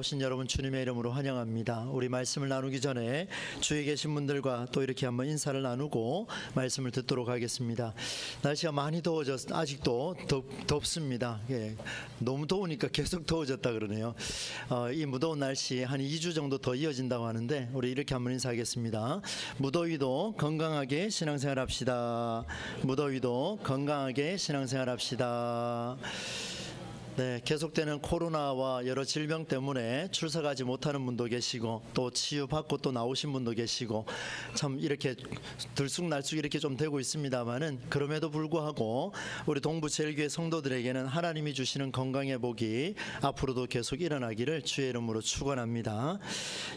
오신 여러분 주님의 이름으로 환영합니다. 우리 말씀을 나누기 전에 주위에 계신 분들과 또 이렇게 한번 인사를 나누고 말씀을 듣도록 하겠습니다. 날씨가 많이 더워졌, 아직도 덥습니다. 예, 너무 더우니까 계속 더워졌다 그러네요. 이 무더운 날씨 한 2주 정도 더 이어진다고 하는데 우리 이렇게 한번 인사하겠습니다. 무더위도 건강하게 신앙생활 합시다. 무더위도 건강하게 신앙생활 합시다. 네, 계속되는 코로나와 여러 질병 때문에 출석하지 못하는 분도 계시고 또 치유받고 또 나오신 분도 계시고 참 이렇게 들쑥날쑥 이렇게 좀 되고 있습니다만은 그럼에도 불구하고 우리 동부제일교회 성도들에게는 하나님이 주시는 건강의 복이 앞으로도 계속 일어나기를 주의 이름으로 축원합니다.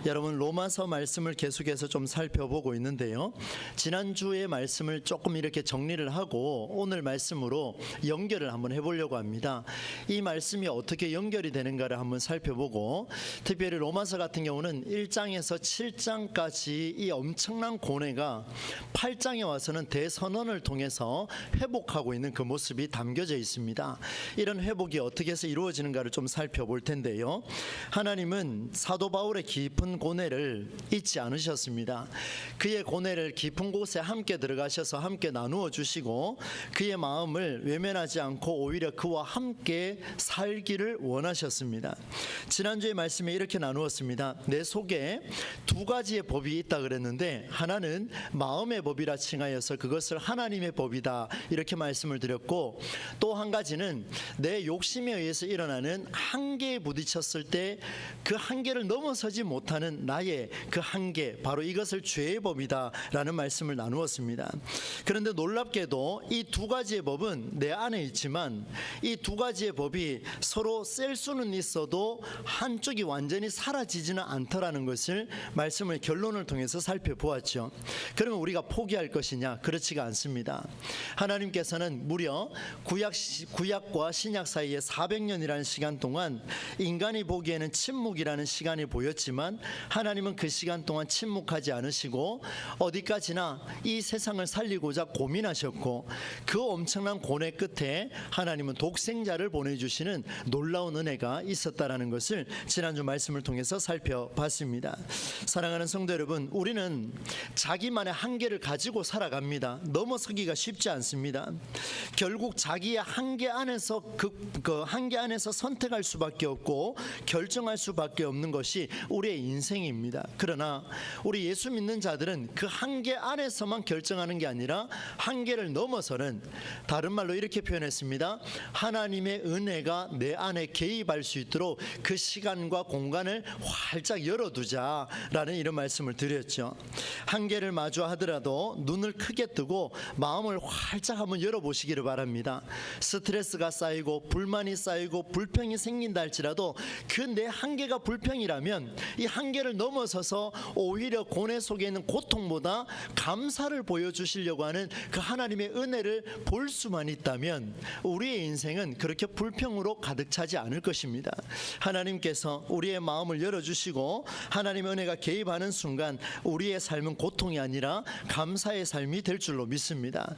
여러분, 로마서 말씀을 계속해서 좀 살펴보고 있는데요, 지난주의 말씀을 조금 이렇게 정리를 하고 오늘 말씀으로 연결을 한번 해보려고 합니다. 이 말씀이 어떻게 연결이 되는가를 한번 살펴보고, 특별히 로마서 같은 경우는 1장에서 7장까지 이 엄청난 고뇌가 8장에 와서는 대선언을 통해서 회복하고 있는 그 모습이 담겨져 있습니다. 이런 회복이 어떻게 해서 이루어지는가를 좀 살펴볼 텐데요, 하나님은 사도 바울의 깊은 고뇌를 잊지 않으셨습니다. 그의 고뇌를 깊은 곳에 함께 들어가셔서 함께 나누어 주시고 그의 마음을 외면하지 않고 오히려 그와 함께 살기를 원하셨습니다. 지난주에 말씀에 이렇게 나누었습니다. 내 속에 두 가지의 법이 있다 그랬는데 하나는 마음의 법이라 칭하여서 그것을 하나님의 법이다 이렇게 말씀을 드렸고, 또 한 가지는 내 욕심에 의해서 일어나는 한계에 부딪혔을 때 그 한계를 넘어서지 못하는 나의 그 한계, 바로 이것을 죄의 법이다 라는 말씀을 나누었습니다. 그런데 놀랍게도 이 두 가지의 법은 내 안에 있지만 이 두 가지의 법이 서로 셀 수는 있어도 한쪽이 완전히 사라지지는 않더라는 것을 말씀의 결론을 통해서 살펴보았죠. 그러면 우리가 포기할 것이냐? 그렇지가 않습니다. 하나님께서는 무려 구약과 신약 사이에 400년이라는 시간 동안 인간이 보기에는 침묵이라는 시간이 보였지만 하나님은 그 시간 동안 침묵하지 않으시고 어디까지나 이 세상을 살리고자 고민하셨고, 그 엄청난 고뇌 끝에 하나님은 독생자를 보내주시는 놀라운 은혜가 있었다라는 것을 지난주 말씀을 통해서 살펴봤습니다. 사랑하는 성도 여러분, 우리는 자기만의 한계를 가지고 살아갑니다. 넘어서기가 쉽지 않습니다. 결국 자기의 한계 안에서 그 한계 안에서 선택할 수밖에 없고 결정할 수밖에 없는 것이 우리의 인생입니다. 그러나 우리 예수 믿는 자들은 그 한계 안에서만 결정하는 게 아니라 한계를 넘어서는, 다른 말로 이렇게 표현했습니다. 하나님의 은혜가 내 안에 개입할 수 있도록 그 시간과 공간을 활짝 열어두자라는 이런 말씀을 드렸죠. 한계를 마주하더라도 눈을 크게 뜨고 마음을 활짝 한번 열어보시기를 바랍니다. 스트레스가 쌓이고 불만이 쌓이고 불평이 생긴다 할지라도 그 내 한계가 불평이라면 이 한계를 넘어서서 오히려 고뇌 속에 있는 고통보다 감사를 보여주시려고 하는 그 하나님의 은혜를 볼 수만 있다면 우리의 인생은 그렇게 불평으로 가득 차지 않을 것입니다. 하나님께서 우리의 마음을 열어주시고 하나님의 은혜가 개입하는 순간 우리의 삶은 고통이 아니라 감사의 삶이 될 줄로 믿습니다.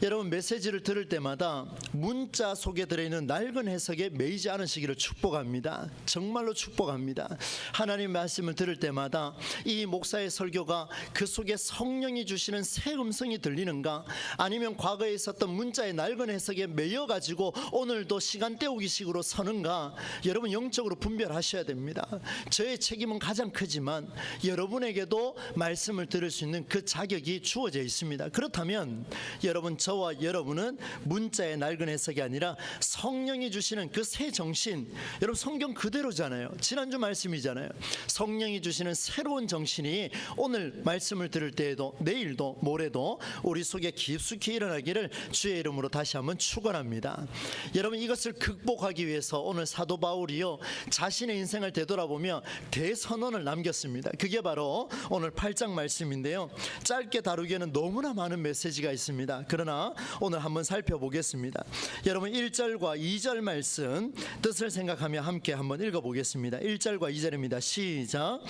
여러분, 메시지를 들을 때마다 문자 속에 들어있는 낡은 해석에 매이지 않으시기를 축복합니다. 정말로 축복합니다. 하나님 말씀을 들을 때마다 이 목사의 설교가 그 속에 성령이 주시는 새 음성이 들리는가, 아니면 과거에 있었던 문자의 낡은 해석에 매여가지고 오늘도 시간 때우기 식으로 서는가, 여러분 영적으로 분별하셔야 됩니다. 저의 책임은 가장 크지만 여러분에게도 말씀을 들을 수 있는 그 자격이 주어져 있습니다. 그렇다면 여러분, 저와 여러분은 문자의 낡은 해석이 아니라 성령이 주시는 그 새 정신, 여러분 성경 그대로잖아요. 지난주 말씀이잖아요. 성령이 주시는 새로운 정신이 오늘 말씀을 들을 때에도 내일도 모레도 우리 속에 깊숙이 일어나기를 주의 이름으로 다시 한번 축원합니다. 여러분, 이것을 극복하기 위해서 오늘 사도 바울이요 자신의 인생을 되돌아보며 대선언을 남겼습니다. 그게 바로 오늘 8장 말씀인데요, 짧게 다루기에는 너무나 많은 메시지가 있습니다. 그러나 오늘 한번 살펴보겠습니다. 여러분, 1절과 2절 말씀 뜻을 생각하며 함께 한번 읽어보겠습니다. 1절과 2절입니다. 시작.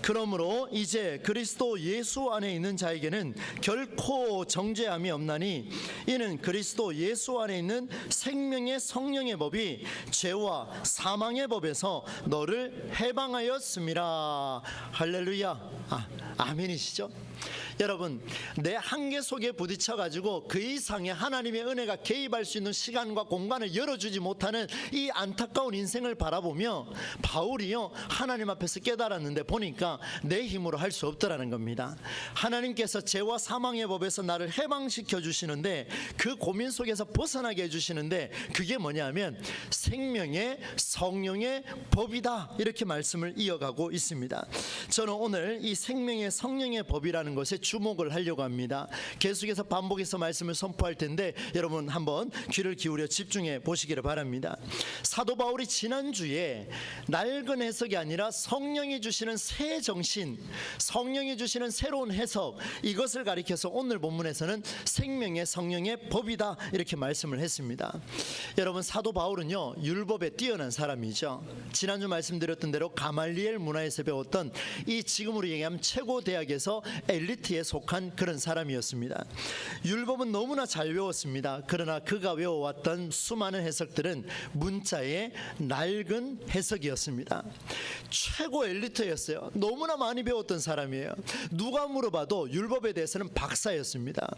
그러므로 이제 그리스도 예수 안에 있는 자에게는 결코 정죄함이 없나니 이는 그리스도 예수 안에 있는 생명의 성령의 법이 법이 죄와 사망의 법에서 너를 해방하였음이라. 할렐루야. 아멘이시죠? 여러분, 내 한계 속에 부딪혀 가지고 그 이상의 하나님의 은혜가 개입할 수 있는 시간과 공간을 열어주지 못하는 이 안타까운 인생을 바라보며 바울이요, 하나님 앞에서 깨달았는데 보니까 내 힘으로 할 수 없더라는 겁니다. 하나님께서 죄와 사망의 법에서 나를 해방시켜 주시는데, 그 고민 속에서 벗어나게 해주시는데, 그게 뭐냐면 생명의 성령의 법이다, 이렇게 말씀을 이어가고 있습니다. 저는 오늘 이 생명의 성령의 법이라는 것에 주목을 하려고 합니다. 계속해서 반복해서 말씀을 선포할 텐데 여러분 한번 귀를 기울여 집중해 보시기를 바랍니다. 사도 바울이 지난주에 낡은 해석이 아니라 성령이 주시는 새 정신, 성령이 주시는 새로운 해석, 이것을 가리켜서 오늘 본문에서는 생명의 성령의 법이다, 이렇게 말씀을 했습니다. 여러분, 사도 바울은요, 율법에 뛰어난 사람이죠. 지난주 말씀드렸던 대로 가말리엘 문화에서 배웠던 이 지금으로 얘기하면 최고 대학에서 엘리트에 속한 그런 사람이었습니다. 율법은 너무나 잘 외웠습니다. 그러나 그가 외워왔던 수많은 해석들은 문자의 낡은 해석이었습니다. 최고 엘리트였어요. 너무나 많이 배웠던 사람이에요. 누가 물어봐도 율법에 대해서는 박사였습니다.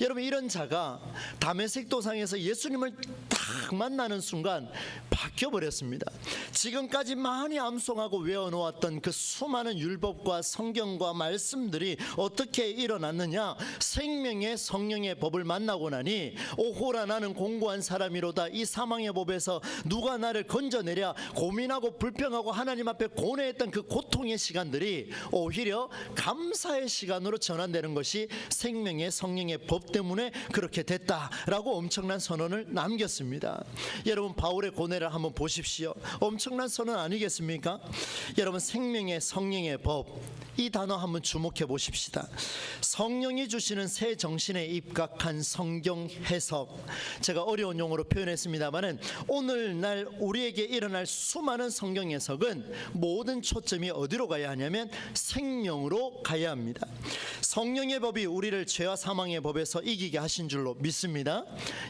여러분, 이런 자가 다메섹 도상에서 예수님을 딱 만나는 순간 바뀌어버렸습니다. 지금까지 많이 암송하고 외워놓았던 그 수많은 율법과 성경과 말씀들이 어떻게 일어났느냐? 생명의 성령의 법을 만나고 나니 오호라 나는 공고한 사람이로다. 이 사망의 법에서 누가 나를 건져내랴 고민하고 불평하고 하나님 앞에 고뇌했던 그 고통의 시간들이 오히려 감사의 시간으로 전환되는 것이 생명의 성령의 법 때문에 그렇게 됐다라고 엄청난 선언을 남겼습니다. 여러분, 바울의 고뇌를 한번 보십시오. 엄청난 선언 아니겠습니까? 여러분, 생명의 성령의 법, 이 단어 한번 주목해 보십시다. 성령이 주시는 새 정신에 입각한 성경 해석, 제가 어려운 용어로 표현했습니다마는 오늘날 우리에게 일어날 수많은 성경 해석은 모든 초점이 어디로 가야 하냐면 생명으로 가야 합니다. 성령의 법이 우리를 죄와 사망의 법에서 이기게 하신 줄로 믿습니다.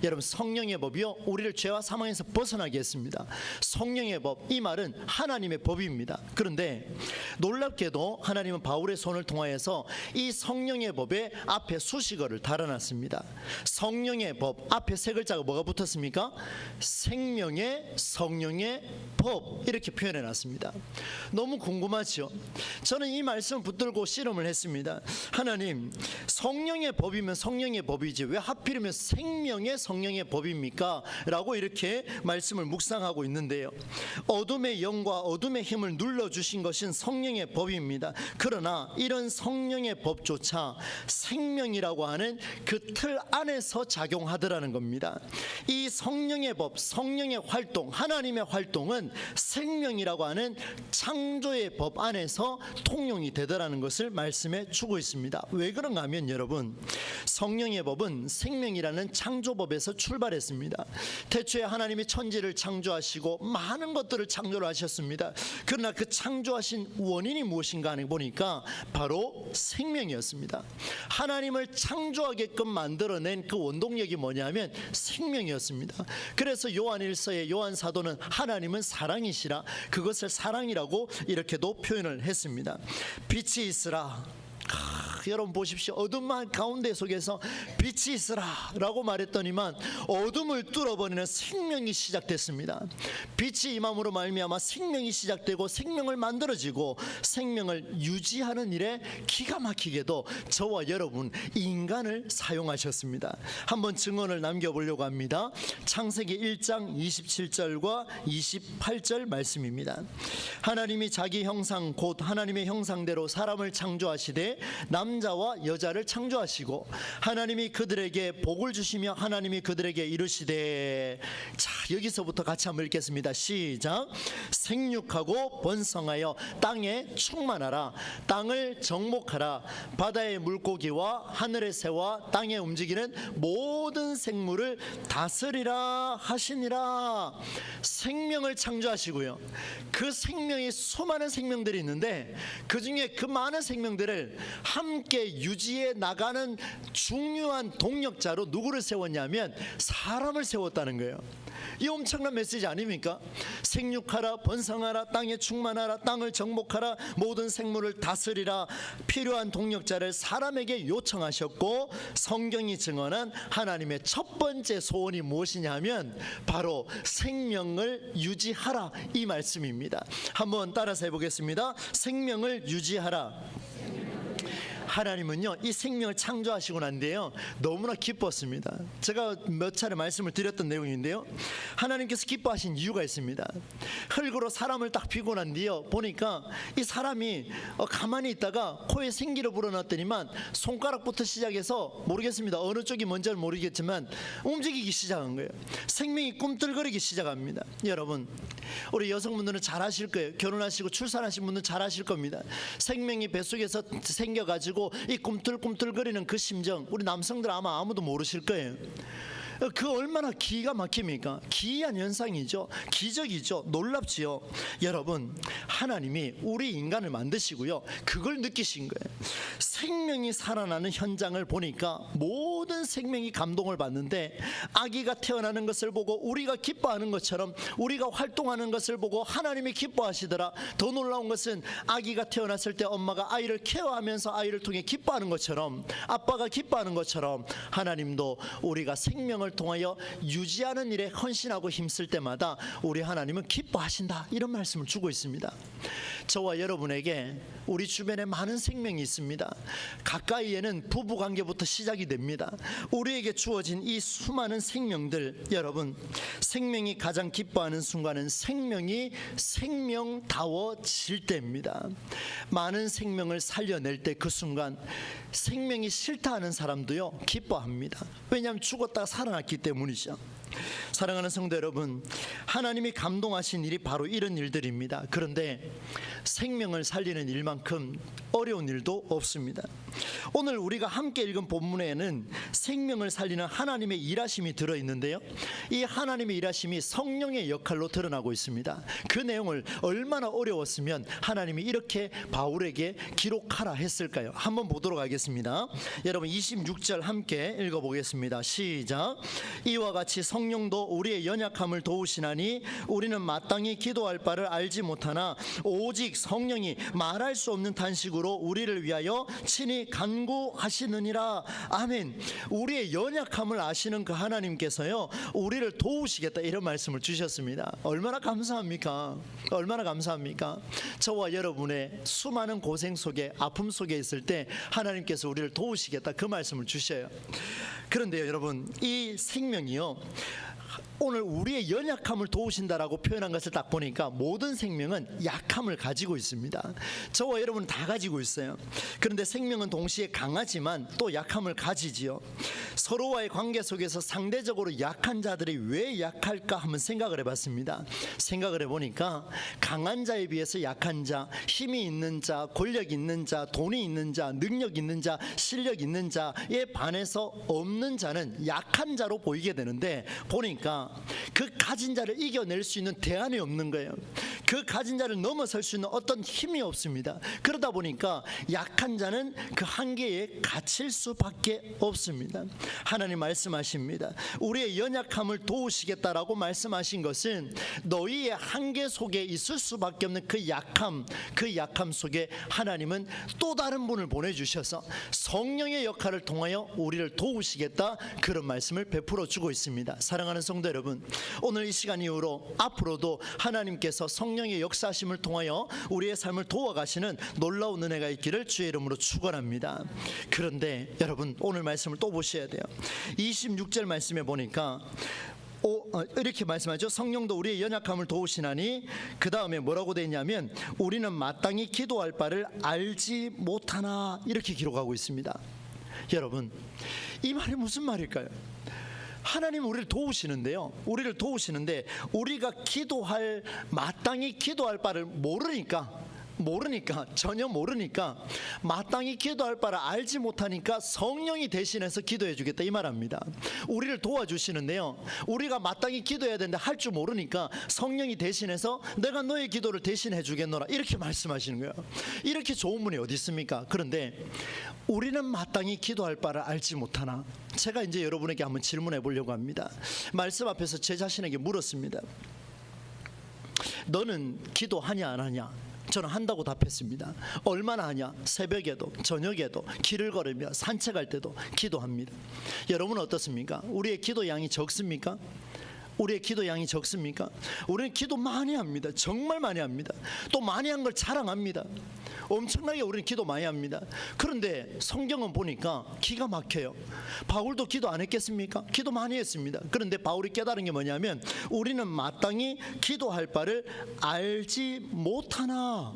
여러분, 성령의 법이요, 우리를 죄와 사망에서 벗어나게 했습니다. 성령의 법, 이 말은 하나님의 법입니다. 그런데 놀랍게도 하나님은 바울의 손을 통하여서 이 성령의 법에 앞에 수식어를 달아놨습니다. 성령의 법 앞에 세 글자가 뭐가 붙었습니까? 생명의 성령의 법, 이렇게 표현해놨습니다. 너무 궁금하죠? 저는 이 말씀을 붙들고 씨름을 했습니다. 하나님, 성령의 법이면 성령의 법이지 왜 하필이면 생명의 성령의 법입니까? 라고 이렇게 말씀을 묵상하고 있는데요, 어둠의 영과 어둠의 힘을 눌러주신 것은 성령의 법입니다. 그러나 이런 성령의 법조차 생명이라고 하는 그 틀 안에서 작용하더라는 겁니다. 이 성령의 법, 성령의 활동, 하나님의 활동은 생명이라고 하는 창조의 법 안에서 통용이 되더라는 것을 말씀해 주고 있습니다. 왜 그런가 하면 여러분, 성령의 법은 생명이라는 창조법에서 출발했습니다. 태초에 하나님이 천지를 창조하시고 많은 것들을 창조를 하셨습니다. 그러나 그 창조하신 원인이 무엇인가 하는 보니까 바로 생명이었습니다. 하나님을 창조하게끔 만들어낸 그 원동력이 뭐냐면 생명이었습니다. 그래서 요한일서의 요한 사도는 하나님은 사랑이시라, 그것을 사랑이라고 이렇게도 표현을 했습니다. 빛이 있으라. 여러분 보십시오. 어둠 가운데 속에서 빛이 있으라 라고 말했더니만 어둠을 뚫어버리는 생명이 시작됐습니다. 빛이 임함으로 말미암아 생명이 시작되고 생명을 만들어지고 생명을 유지하는 일에 기가 막히게도 저와 여러분 인간을 사용하셨습니다. 한번 증언을 남겨보려고 합니다. 창세기 1장 27절과 28절 말씀입니다. 하나님이 자기 형상 곧 하나님의 형상대로 사람을 창조하시되 남자와 여자를 창조하시고 하나님이 그들에게 복을 주시며 하나님이 그들에게 이르시되, 자, 여기서부터 같이 한번 읽겠습니다. 시작. 생육하고 번성하여 땅에 충만하라. 땅을 정복하라. 바다의 물고기와 하늘의 새와 땅에 움직이는 모든 생물을 다스리라 하시니라. 생명을 창조하시고요, 그 생명이 수많은 생명들이 있는데 그 중에 그 많은 생명들을 함께 유지해 나가는 중요한 동력자로 누구를 세웠냐면 사람을 세웠다는 거예요. 이 엄청난 메시지 아닙니까? 생육하라, 번성하라, 땅에 충만하라, 땅을 정복하라, 모든 생물을 다스리라. 필요한 동력자를 사람에게 요청하셨고, 성경이 증언한 하나님의 첫 번째 소원이 무엇이냐 하면 바로 생명을 유지하라, 이 말씀입니다. 한번 따라서 해보겠습니다. 생명을 유지하라. 하나님은요, 이 생명을 창조하시고 난데요, 너무나 기뻤습니다. 제가 몇 차례 말씀을 드렸던 내용인데요, 하나님께서 기뻐하신 이유가 있습니다. 흙으로 사람을 딱 피고 난 뒤에 보니까 이 사람이 가만히 있다가 코에 생기를 불어넣었더니만 손가락부터 시작해서 모르겠습니다. 어느 쪽이 먼저는 모르겠지만 움직이기 시작한 거예요. 생명이 꿈틀거리기 시작합니다. 여러분, 우리 여성분들은 잘 아실 거예요. 결혼하시고 출산하신 분들은 잘 아실 겁니다. 생명이 뱃속에서 생겨가지고 이 꿈틀꿈틀거리는 그 심정, 우리 남성들 아마 아무도 모르실 거예요. 그 얼마나 기가 막힙니까? 기이한 현상이죠. 기적이죠. 놀랍지요. 여러분, 하나님이 우리 인간을 만드시고요, 그걸 느끼신 거예요. 생명이 살아나는 현장을 보니까 모든 생명이 감동을 받는데, 아기가 태어나는 것을 보고 우리가 기뻐하는 것처럼 우리가 활동하는 것을 보고 하나님이 기뻐하시더라. 더 놀라운 것은 아기가 태어났을 때 엄마가 아이를 케어하면서 아이를 통해 기뻐하는 것처럼, 아빠가 기뻐하는 것처럼 하나님도 우리가 생명을 통하여 유지하는 일에 헌신하고 힘쓸 때마다 우리 하나님은 기뻐하신다, 이런 말씀을 주고 있습니다. 저와 여러분에게 우리 주변에 많은 생명이 있습니다. 가까이에는 부부관계부터 시작이 됩니다. 우리에게 주어진 이 수많은 생명들, 여러분, 생명이 가장 기뻐하는 순간은 생명이 생명다워질 때입니다. 많은 생명을 살려낼 때 그 순간 생명이 싫다 하는 사람도요, 기뻐합니다. 왜냐하면 죽었다가 살아났기 때문이죠. 사랑하는 성도 여러분, 하나님이 감동하신 일이 바로 이런 일들입니다. 그런데 생명을 살리는 일만큼 어려운 일도 없습니다. 오늘 우리가 함께 읽은 본문에는 생명을 살리는 하나님의 일하심이 들어있는데요, 이 하나님의 일하심이 성령의 역할로 드러나고 있습니다. 그 내용을 얼마나 어려웠으면 하나님이 이렇게 바울에게 기록하라 했을까요? 한번 보도록 하겠습니다. 여러분, 26절 함께 읽어보겠습니다. 시작. 이와 같이 성령도 우리의 연약함을 도우시나니 우리는 마땅히 기도할 바를 알지 못하나 오직 성령이 말할 수 없는 탄식으로 우리를 위하여 친히 간구하시느니라. 아멘. 우리의 연약함을 아시는 그 하나님께서요, 우리를 도우시겠다, 이런 말씀을 주셨습니다. 얼마나 감사합니까? 얼마나 감사합니까? 저와 여러분의 수많은 고생 속에, 아픔 속에 있을 때 하나님께서 우리를 도우시겠다, 그 말씀을 주셔요. 그런데요, 여러분, 이 생명이요, 오늘 우리의 연약함을 도우신다라고 표현한 것을 딱 보니까 모든 생명은 약함을 가지고 있습니다. 저와 여러분은 다 가지고 있어요. 그런데 생명은 동시에 강하지만 또 약함을 가지지요. 서로와의 관계 속에서 상대적으로 약한 자들이 왜 약할까 한번 생각을 해봤습니다. 생각을 해보니까 강한 자에 비해서 약한 자, 힘이 있는 자, 권력 있는 자, 돈이 있는 자, 능력 있는 자, 실력 있는 자에 반해서 없는 자는 약한 자로 보이게 되는데, 보니까 그 가진 자를 이겨낼 수 있는 대안이 없는 거예요. 그 가진 자를 넘어설 수 있는 어떤 힘이 없습니다. 그러다 보니까 약한 자는 그 한계에 갇힐 수밖에 없습니다. 하나님 말씀하십니다. 우리의 연약함을 도우시겠다라고 말씀하신 것은 너희의 한계 속에 있을 수밖에 없는 그 약함 속에 하나님은 또 다른 분을 보내주셔서 성령의 역할을 통하여 우리를 도우시겠다, 그런 말씀을 베풀어 주고 있습니다. 사랑하는 성도 여러분, 오늘 이 시간 이후로 앞으로도 하나님께서 성령의 역사하심을 통하여 우리의 삶을 도와가시는 놀라운 은혜가 있기를 주의 이름으로 축원합니다. 그런데 여러분, 오늘 말씀을 또 보셔야 돼요. 26절 말씀에 보니까 이렇게 말씀하죠. 성령도 우리의 연약함을 도우시나니, 그 다음에 뭐라고 되어 있냐면 우리는 마땅히 기도할 바를 알지 못하나, 이렇게 기록하고 있습니다. 여러분, 이 말이 무슨 말일까요? 하나님 우리를 도우시는데요, 우리를 도우시는데 우리가 마땅히 기도할 바를 모르니까 모르니까, 전혀 모르니까, 마땅히 기도할 바를 알지 못하니까 성령이 대신해서 기도해 주겠다 이 말합니다. 우리를 도와주시는데요, 우리가 마땅히 기도해야 되는데 할 줄 모르니까 성령이 대신해서 내가 너의 기도를 대신해 주겠노라 이렇게 말씀하시는 거예요. 이렇게 좋은 분이 어디 있습니까? 그런데 우리는 마땅히 기도할 바를 알지 못하나? 제가 이제 여러분에게 한번 질문해 보려고 합니다. 말씀 앞에서 제 자신에게 물었습니다. 너는 기도하냐 안 하냐? 저는 한다고 답했습니다. 얼마나 하냐? 새벽에도 저녁에도 길을 걸으며 산책할 때도 기도합니다. 여러분은 어떻습니까? 우리의 기도 양이 적습니까? 우리의 기도 양이 적습니까? 우리는 기도 많이 합니다. 정말 많이 합니다. 또 많이 한 걸 자랑합니다. 엄청나게 우리는 기도 많이 합니다. 그런데 성경은 보니까 기가 막혀요. 바울도 기도 안 했겠습니까? 기도 많이 했습니다. 그런데 바울이 깨달은 게 뭐냐면 우리는 마땅히 기도할 바를 알지 못하나.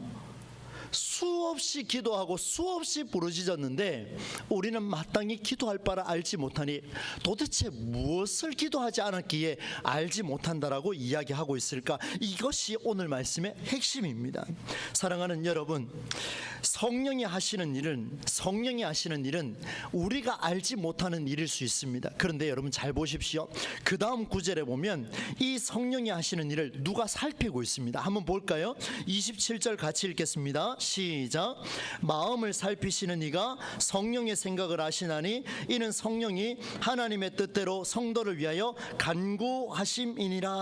수없이 기도하고 수없이 부르짖었는데 우리는 마땅히 기도할 바를 알지 못하니 도대체 무엇을 기도하지 않았기에 알지 못한다라고 이야기하고 있을까? 이것이 오늘 말씀의 핵심입니다. 사랑하는 여러분, 성령이 하시는 일은 우리가 알지 못하는 일일 수 있습니다. 그런데 여러분 잘 보십시오. 그 다음 구절에 보면 이 성령이 하시는 일을 누가 살피고 있습니다. 한번 볼까요? 27절 같이 읽겠습니다. 시작. 마음을 살피시는 이가 성령의 생각을 아시나니 이는 성령이 하나님의 뜻대로 성도를 위하여 간구하심이니라.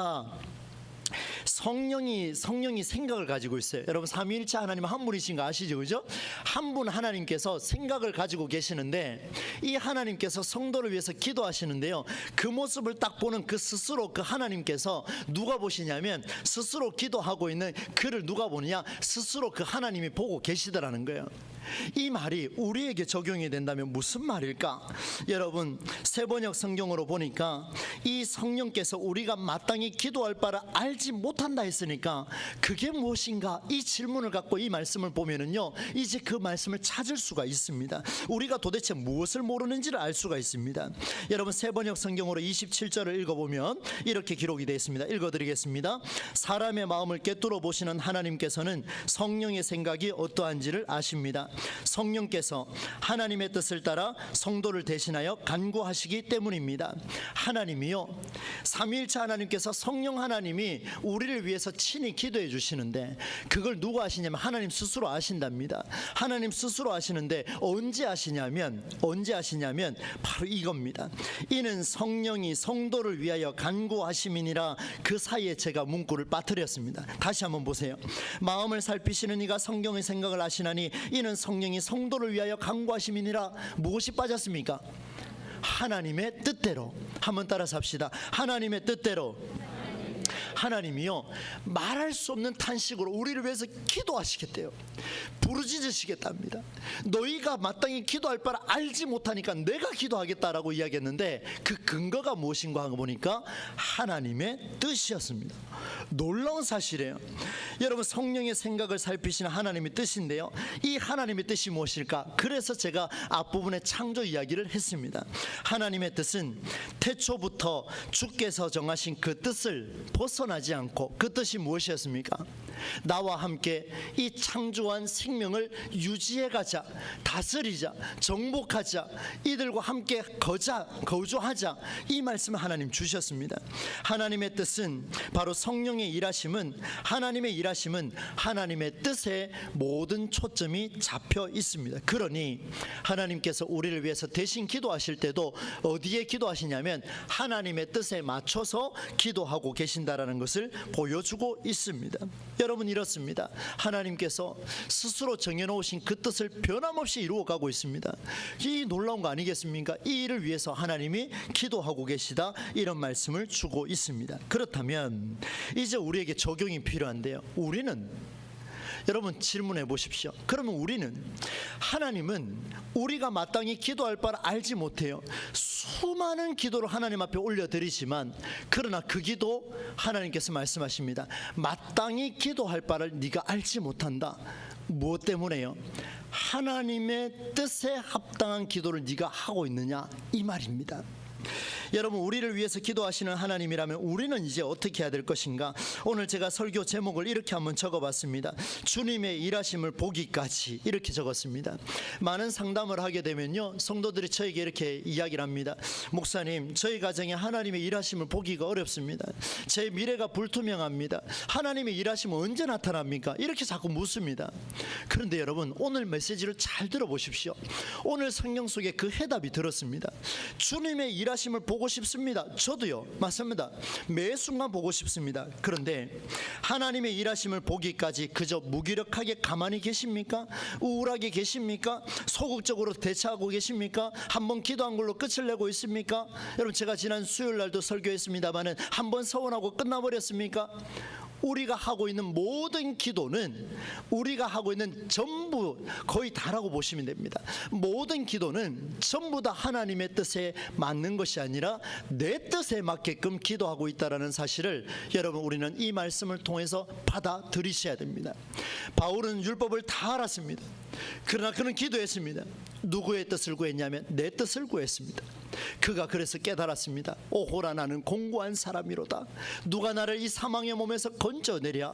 성령이 생각을 가지고 있어요. 여러분 삼위일체 하나님 한 분이신 거 아시죠? 그죠? 한 분 하나님께서 생각을 가지고 계시는데 이 하나님께서 성도를 위해서 기도하시는데요, 그 모습을 딱 보는 그 스스로 그 하나님께서 누가 보시냐면 스스로 기도하고 있는 그를 누가 보느냐? 스스로 그 하나님이 보고 계시더라는 거예요. 이 말이 우리에게 적용이 된다면 무슨 말일까? 여러분 세번역 성경으로 보니까 이 성령께서 우리가 마땅히 기도할 바를 알지 못한다 했으니까 그게 무엇인가? 이 질문을 갖고 이 말씀을 보면은요, 이제 그 말씀을 찾을 수가 있습니다. 우리가 도대체 무엇을 모르는지를 알 수가 있습니다. 여러분 세번역 성경으로 27절을 읽어보면 이렇게 기록이 되어 있습니다. 읽어드리겠습니다. 사람의 마음을 꿰뚫어 보시는 하나님께서는 성령의 생각이 어떠한지를 아십니다. 성령께서 하나님의 뜻을 따라 성도를 대신하여 간구하시기 때문입니다. 하나님이요, 삼위일체 하나님께서 성령 하나님이 우리를 위해서 친히 기도해 주시는데 그걸 누가 아시냐면 하나님 스스로 아신답니다. 하나님 스스로 아시는데 언제 아시냐면 바로 이겁니다. 이는 성령이 성도를 위하여 간구하심이니라. 그 사이에 제가 문구를 빠뜨렸습니다. 다시 한번 보세요. 마음을 살피시는 이가 성경의 생각을 아시나니 이는 성령이 성도를 위하여 간구하심이니라. 무엇이 빠졌습니까? 하나님의 뜻대로. 한번 따라서 합시다. 하나님의 뜻대로. 하나님이요, 말할 수 없는 탄식으로 우리를 위해서 기도하시겠대요. 부르짖으시겠답니다. 너희가 마땅히 기도할 바를 알지 못하니까 내가 기도하겠다라고 이야기했는데 그 근거가 무엇인가 하고 보니까 하나님의 뜻이었습니다. 놀라운 사실이에요. 여러분 성령의 생각을 살피시는 하나님의 뜻인데요, 이 하나님의 뜻이 무엇일까? 그래서 제가 앞부분에 창조 이야기를 했습니다. 하나님의 뜻은 태초부터 주께서 정하신 그 뜻을 벗어나지 않고, 그 뜻이 무엇이었습니까? 나와 함께 이 창조한 생명을 유지해가자, 다스리자, 정복하자, 이들과 함께 거주하자, 이 말씀을 하나님 주셨습니다. 하나님의 뜻은 바로 성령의 일하심은, 하나님의 일하심은 하나님의 뜻에 모든 초점이 잡혀 있습니다. 그러니 하나님께서 우리를 위해서 대신 기도하실 때도 어디에 기도하시냐면 하나님의 뜻에 맞춰서 기도하고 계신다라는 것을 보여주고 있습니다. 여러분 이렇습니다. 하나님께서 스스로 정해놓으신 그 뜻을 변함없이 이루어가고 있습니다. 이 놀라운 거 아니겠습니까? 이 일을 위해서 하나님이 기도하고 계시다, 이런 말씀을 주고 있습니다. 그렇다면 이제 우리에게 적용이 필요한데요, 우리는, 여러분 질문해 보십시오. 그러면 하나님은 우리가 마땅히 기도할 바를 알지 못해요. 수많은 기도를 하나님 앞에 올려드리지만, 그러나 그 기도 하나님께서 말씀하십니다. 마땅히 기도할 바를 네가 알지 못한다. 무엇 때문에요? 하나님의 뜻에 합당한 기도를 네가 하고 있느냐, 이 말입니다. 여러분, 우리를 위해서 기도하시는 하나님이라면 우리는 이제 어떻게 해야 될 것인가? 오늘 제가 설교 제목을 이렇게 한번 적어봤습니다. 주님의 일하심을 보기까지, 이렇게 적었습니다. 많은 상담을 하게 되면요, 성도들이 저에게 이렇게 이야기를 합니다. 목사님, 저희 가정에 하나님의 일하심을 보기가 어렵습니다. 제 미래가 불투명합니다. 하나님의 일하심은 언제 나타납니까? 이렇게 자꾸 묻습니다. 그런데 여러분, 오늘 메시지를 잘 들어보십시오. 오늘 성경 속에 그 해답이 들었습니다. 주님의 일하심을 보고 싶습니다. 저도요, 맞습니다. 매 순간 보고 싶습니다. 그런데 하나님의 일하심을 보기까지 그저 무기력하게 가만히 계십니까? 우울하게 계십니까? 소극적으로 대처하고 계십니까? 한번 기도한 걸로 끝을 내고 있습니까? 여러분, 제가 지난 수요일 날도 설교했습니다마는 한번 서원하고 끝나버렸습니까? 우리가 하고 있는 모든 기도는, 우리가 하고 있는 전부, 거의 다라고 보시면 됩니다. 모든 기도는 전부 다 하나님의 뜻에 맞는 것이 아니라 내 뜻에 맞게끔 기도하고 있다는 사실을 여러분, 우리는 이 말씀을 통해서 받아들이셔야 됩니다. 바울은 율법을 다 알았습니다. 그러나 그는 기도했습니다. 누구의 뜻을 구했냐면 내 뜻을 구했습니다. 그가 그래서 깨달았습니다. 오호라, 나는 공고한 사람이로다. 누가 나를 이 사망의 몸에서 건져내랴.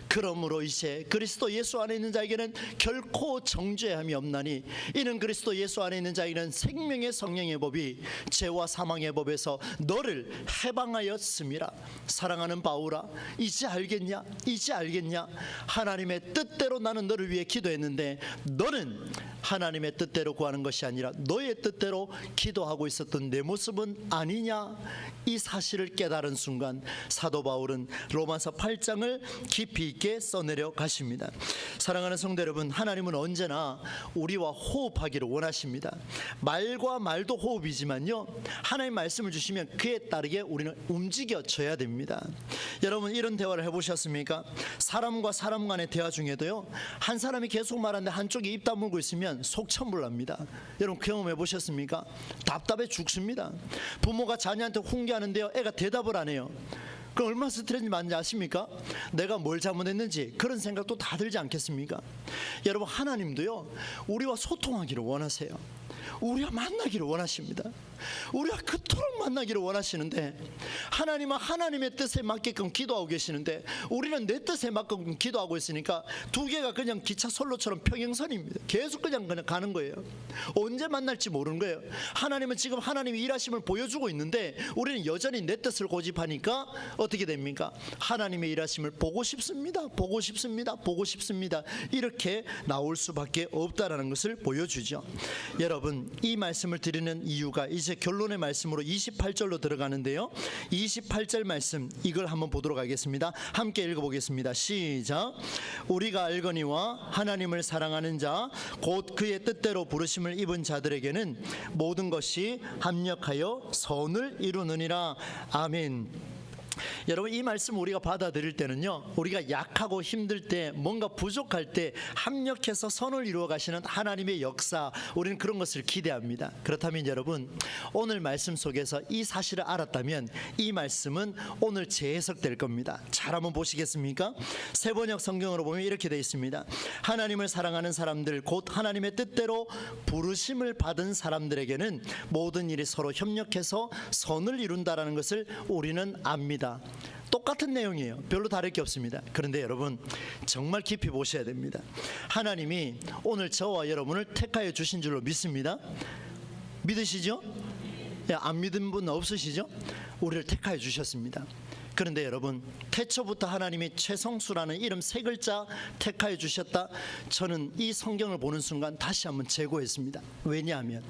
그러므로 이제 그리스도 예수 안에 있는 자에게는 결코 정죄함이 없나니 이는 그리스도 예수 안에 있는 자에게는 생명의 성령의 법이 죄와 사망의 법에서 너를 해방하였음이라. 사랑하는 바울아, 이제 알겠냐? 이제 알겠냐? 하나님의 뜻대로 나는 너를 위해 기도했는데 너는 하나님의 뜻대로 구하는 것이 아니라 너의 뜻대로 기도하고 있었던 내 모습은 아니냐? 이 사실을 깨달은 순간 사도 바울은 로마서 8장을 깊이 있게 써내려 가십니다. 사랑하는 성도 여러분, 하나님은 언제나 우리와 호흡하기를 원하십니다. 말과 말도 호흡이지만요, 하나님 말씀을 주시면 그에 따르게 우리는 움직여져야 됩니다. 여러분, 이런 대화를 해보셨습니까? 사람과 사람 간의 대화 중에도요, 한 사람이 계속 말하는데 한쪽이 입 다물고 있으면 속천불납니다. 여러분, 경험해 보셨습니까? 답답해 죽습니다. 부모가 자녀한테 훈계하는데요, 애가 대답을 안 해요. 그럼 얼마나 스트레스 많은지 아십니까? 내가 뭘 잘못했는지 그런 생각도 다 들지 않겠습니까? 여러분, 하나님도요, 우리와 소통하기를 원하세요. 우리와 만나기를 원하십니다. 우리가 그토록 만나기를 원하시는데, 하나님은 하나님의 뜻에 맞게끔 기도하고 계시는데 우리는 내 뜻에 맞게끔 기도하고 있으니까 두 개가 그냥 기차 선로처럼 평행선입니다. 계속 그냥 가는 거예요. 언제 만날지 모르는 거예요. 하나님은 지금 하나님의 일하심을 보여주고 있는데 우리는 여전히 내 뜻을 고집하니까 어떻게 됩니까? 하나님의 일하심을 보고 싶습니다. 보고 싶습니다. 보고 싶습니다. 이렇게 나올 수밖에 없다라는 것을 보여주죠. 여러분, 이 말씀을 드리는 이유가 이제 결론의 말씀으로 28절로 들어가는데요, 28절 말씀, 이걸 한번 보도록 하겠습니다. 함께 읽어보겠습니다. 시작. 우리가 알거니와 하나님을 사랑하는 자 곧 그의 뜻대로 부르심을 입은 자들에게는 모든 것이 합력하여 선을 이루느니라. 아멘. 여러분, 이 말씀 우리가 받아들일 때는요, 우리가 약하고 힘들 때, 뭔가 부족할 때 합력해서 선을 이루어 가시는 하나님의 역사, 우리는 그런 것을 기대합니다. 그렇다면 여러분, 오늘 말씀 속에서 이 사실을 알았다면 이 말씀은 오늘 재해석될 겁니다. 잘 한번 보시겠습니까? 세번역 성경으로 보면 이렇게 되어 있습니다. 하나님을 사랑하는 사람들 곧 하나님의 뜻대로 부르심을 받은 사람들에게는 모든 일이 서로 협력해서 선을 이룬다라는 것을 우리는 압니다. 똑같은 내용이에요. 별로 다를 게 없습니다. 그런데 여러분, 정말 깊이 보셔야 됩니다. 하나님이 오늘 저와 여러분을 택하여 주신 줄로 믿습니다. 믿으시죠? 안 믿은 분 없으시죠? 우리를 택하여 주셨습니다. 그런데 여러분, 태초부터 하나님이 최성수라는 이름 세 글자 택하여 주셨다. 저는 이 성경을 보는 순간 다시 한번 재고했습니다. 왜냐하면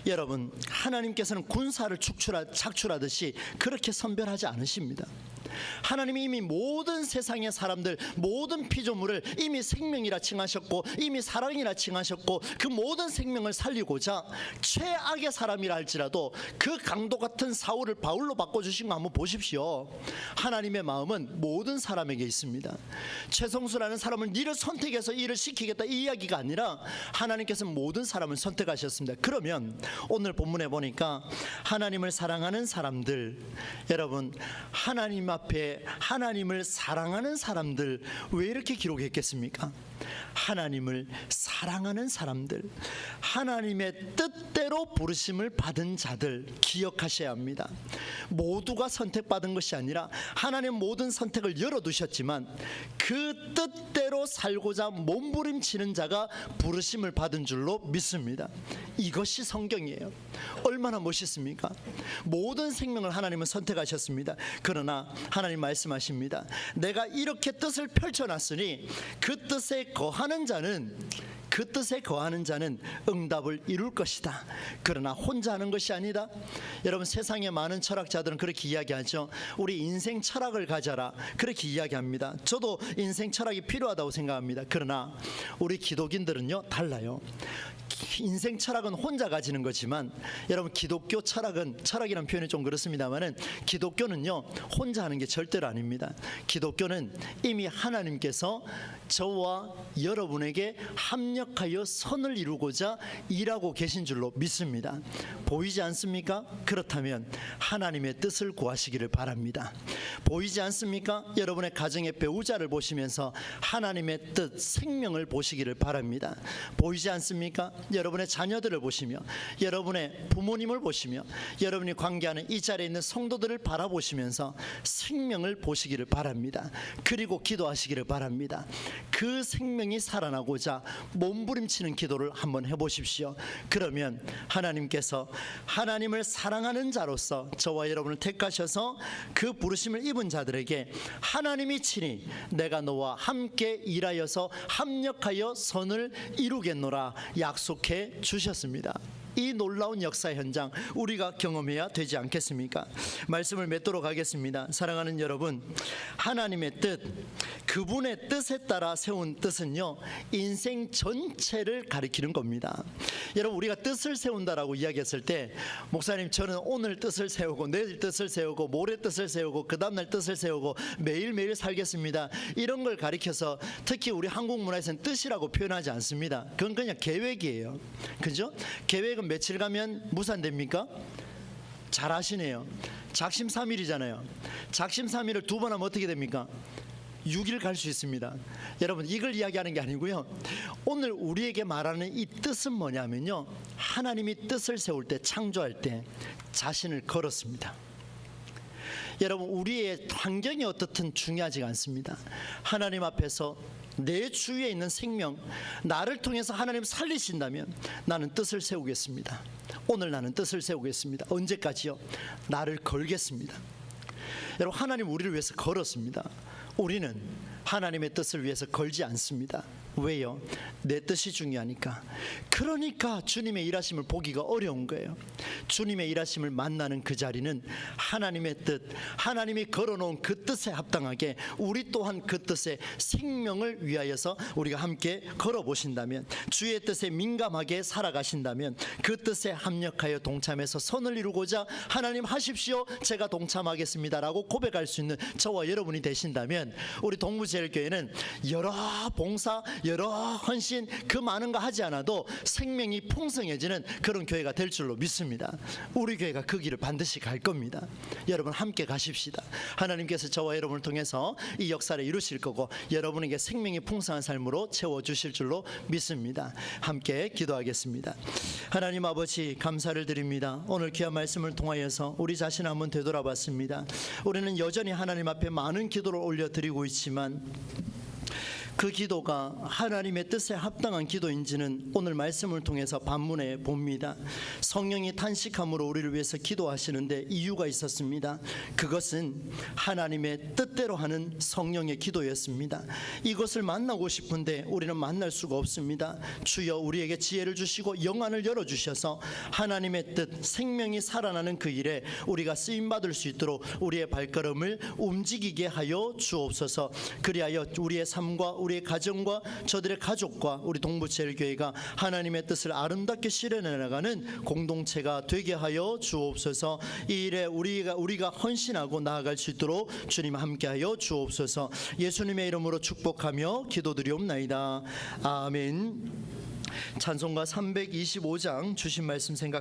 여러분, 하나님께서는 군사를 착출하듯이 그렇게 선별하지 않으십니다. 하나님이 이미 모든 세상의 사람들, 모든 피조물을 이미 생명이라 칭하셨고 이미 사랑이라 칭하셨고 그 모든 생명을 살리고자 최악의 사람이라 할지라도 그 강도 같은 사울을 바울로 바꿔주신 거 한번 보십시오. 하나님의 마음은 모든 사람에게 있습니다. 최성수라는 사람을 니를 선택해서 일을 시키겠다 이 이야기가 아니라 하나님께서는 모든 사람을 선택하셨습니다. 그러면 오늘 본문에 보니까 하나님을 사랑하는 사람들, 여러분, 하나님 앞에 하나님을 사랑하는 사람들, 왜 이렇게 기록했겠습니까? 하나님을 사랑하는 사람들, 하나님의 뜻대로 부르심을 받은 자들 기억하셔야 합니다. 모두가 선택받은 것이 아니라 하나님 모든 선택을 열어두셨지만 그 뜻대로 살고자 몸부림치는 자가 부르심을 받은 줄로 믿습니다. 이것이 성경이에요. 얼마나 멋있습니까? 모든 생명을 하나님은 선택하셨습니다. 그러나 하나님 말씀하십니다. 내가 이렇게 뜻을 펼쳐놨으니 그 뜻에 거하는 자는 응답을 이룰 것이다. 그러나 혼자 하는 것이 아니다. 여러분, 세상의 많은 철학자들은 그렇게 이야기하죠. 우리 인생 철학을 가져라, 그렇게 이야기합니다. 저도 인생 철학이 필요하다고 생각합니다. 그러나 우리 기독인들은요 달라요. 인생 철학은 혼자 가지는 거지만 여러분, 기독교 철학이라는 표현이 좀 그렇습니다만은 기독교는요 혼자 하는 게 절대로 아닙니다. 기독교는 이미 하나님께서 저와 여러분에게 합력하여 선을 이루고자 일하고 계신 줄로 믿습니다. 보이지 않습니까? 그렇다면 하나님의 뜻을 구하시기를 바랍니다. 보이지 않습니까? 여러분의 가정의 배우자를 보시면서 하나님의 뜻, 생명을 보시기를 바랍니다. 보이지 않습니까? 여러분의 자녀들을 보시며, 여러분의 부모님을 보시며, 여러분이 관계하는 이 자리에 있는 성도들을 바라보시면서 생명을 보시기를 바랍니다. 그리고 기도하시기를 바랍니다. 그 생명이 살아나고자 몸부림치는 기도를 한번 해보십시오. 그러면 하나님께서 하나님을 사랑하는 자로서 저와 여러분을 택하셔서 그 부르심을 입은 자들에게 하나님이 친히 내가 너와 함께 일하여서 합력하여 선을 이루겠노라 약속해 주셨습니다. 이 놀라운 역사 현장 우리가 경험해야 되지 않겠습니까? 말씀을 맺도록 하겠습니다. 사랑하는 여러분, 하나님의 뜻, 그분의 뜻에 따라 세운 뜻은요 인생 전체를 가리키는 겁니다. 여러분, 우리가 뜻을 세운다라고 이야기했을 때, 목사님 저는 오늘 뜻을 세우고 내일 뜻을 세우고 모레 뜻을 세우고 그 다음날 뜻을 세우고 매일매일 살겠습니다, 이런 걸 가리켜서 특히 우리 한국 문화에서는 뜻이라고 표현하지 않습니다. 그건 그냥 계획이에요. 그죠? 계획은 며칠 가면 무산됩니까? 잘 아시네요. 작심삼일이잖아요. 작심삼일을 두 번 하면 어떻게 됩니까? 6일 갈 수 있습니다. 여러분, 이걸 이야기하는 게 아니고요, 오늘 우리에게 말하는 이 뜻은 뭐냐면요, 하나님이 뜻을 세울 때, 창조할 때 자신을 걸었습니다. 여러분, 우리의 환경이 어떻든 중요하지가 않습니다. 하나님 앞에서 내 주위에 있는 생명, 나를 통해서 하나님 살리신다면 나는 뜻을 세우겠습니다. 오늘 나는 뜻을 세우겠습니다. 언제까지요? 나를 걸겠습니다. 여러분, 하나님 우리를 위해서 걸었습니다. 우리는 하나님의 뜻을 위해서 걸지 않습니다. 왜요? 내 뜻이 중요하니까. 그러니까 주님의 일하심을 보기가 어려운 거예요. 주님의 일하심을 만나는 그 자리는 하나님의 뜻, 하나님이 걸어놓은 그 뜻에 합당하게 우리 또한 그 뜻에 생명을 위하여서 우리가 함께 걸어보신다면, 주의 뜻에 민감하게 살아가신다면, 그 뜻에 합력하여 동참해서 선을 이루고자 하나님 하십시오, 제가 동참하겠습니다라고 고백할 수 있는 저와 여러분이 되신다면, 우리 동부제일교회는 여러 봉사, 여러 헌신, 그 많은 거 하지 않아도 생명이 풍성해지는 그런 교회가 될 줄로 믿습니다. 우리 교회가 그 길을 반드시 갈 겁니다. 여러분, 함께 가십시다. 하나님께서 저와 여러분을 통해서 이 역사를 이루실 거고 여러분에게 생명이 풍성한 삶으로 채워주실 줄로 믿습니다. 함께 기도하겠습니다. 하나님 아버지, 감사를 드립니다. 오늘 귀한 말씀을 통하여서 우리 자신 한번 되돌아봤습니다. 우리는 여전히 하나님 앞에 많은 기도를 올려드리고 있지만 그 기도가 하나님의 뜻에 합당한 기도인지는 오늘 말씀을 통해서 반문해 봅니다. 성령이 탄식함으로 우리를 위해서 기도하시는데 이유가 있었습니다. 그것은 하나님의 뜻대로 하는 성령의 기도였습니다. 이것을 만나고 싶은데 우리는 만날 수가 없습니다. 주여, 우리에게 지혜를 주시고 영안을 열어주셔서 하나님의 뜻, 생명이 살아나는 그 일에 우리가 쓰임받을 수 있도록 우리의 발걸음을 움직이게 하여 주옵소서. 그리하여 우리의 삶과 우리의 가정과 저들의 가족과 우리 동부제일교회가 하나님의 뜻을 아름답게 실현해 나가는 공동체가 되게 하여 주옵소서. 이 일에 우리가 헌신하고 나아갈 수 있도록 주님 함께하여 주옵소서. 예수님의 이름으로 축복하며 기도드리옵나이다. 아멘. 찬송가 325장 주신 말씀 생각합니다.